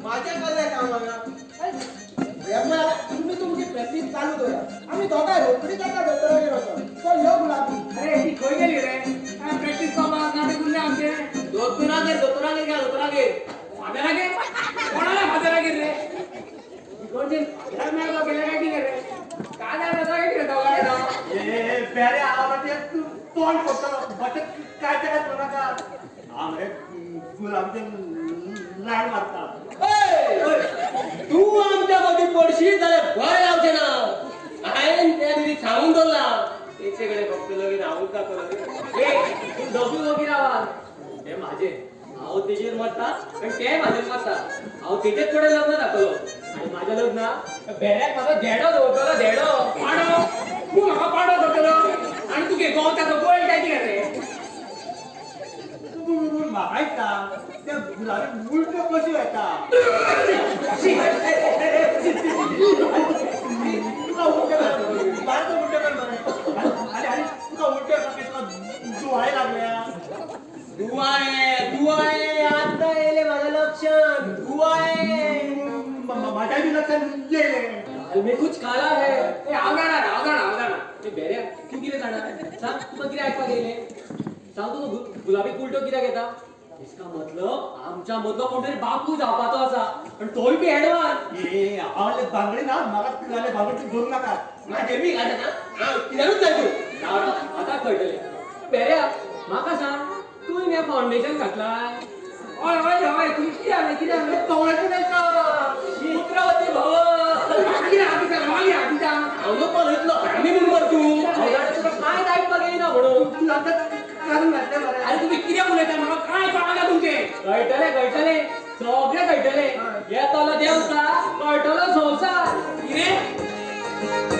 माझ्या कल्ल्या कामाला तुम्ही तुमची प्रॅक्टिस चालू करा आम्ही दोघांय रोकडी जाता दोतोरागेर होतो तो यो गुलाबी अरे ती खंय गेली रे प्रॅक्टिस करपाक नाटक उरले आमचे दोतोरागेर घ्या दोतोरागेर फादरागेर कोणाला फादरागेर रे कोणचे फादर मेळपाक गेले काय कितें रे काय जाता काय कितें दोगांयला ए प्यारे आवाज तू तोंड करतो बचत काय काय करू नका आमरे गुलाबचे लाड मारता तू आमच्या मध्ये पडशील जाल्यार भय लावचे ना हायन त्या दिली सांगून दवरला तेचेकडे फक्त लगीन हांवूच दाखवलं रे तू दोगी रावा हे माझे हांव तेजेर मरता आनी ते म्हाजेर मरता हांव तेजेच कडेन लग्न दाखवलो आनी माझ्या लग्ना भेड्याक म्हाका धेडो दवरतलो धेडो पाडो तू म्हाका पाडो करतलो आनी तुगे गोवताचो गोयल काय कितें रे तू म्हाका त्या गुलाबी उलट कशी येता तुका उलट बारको उलट कर मरे अरे तुका उलट तुका जुवाय लागल्या दुआए आता येले माझं लक्षण दुआए माझ्या बी लक्षात येईल मी कुछ काला है ए आवदाना ते बेऱ्या तू किती जाणार सांग तुका किती ऐकपाक येले सांग तू गुलाबी उलटो कित्याक येता इसका मतलब आमच्या मदलो कोणतरी बापू जावपाचो आसा पण तोय बी एडवान्स ए आवले बांगडी ना मला तुला बांगडी करू नका माझे मी घालता ना हां कित्याकूच जाय तू आता कळटले बेऱ्या म्हाका सांग तू हे फाउंडेशन घातलाय हय तुम्ही कितें जालें कवळाचं नाही का चित्रावती भव कितें आदिता मागी आदिता हांव पळयतलो आमी नंबर तू तुका काय ऐकपाक येना म्हणून तू आता करून घातले मरे अरे तुम्ही कितें उलयता म्हाका काय कळना तुमचे कळटले सगळे कळटले येतलो देवता कळटलो संवसार कितें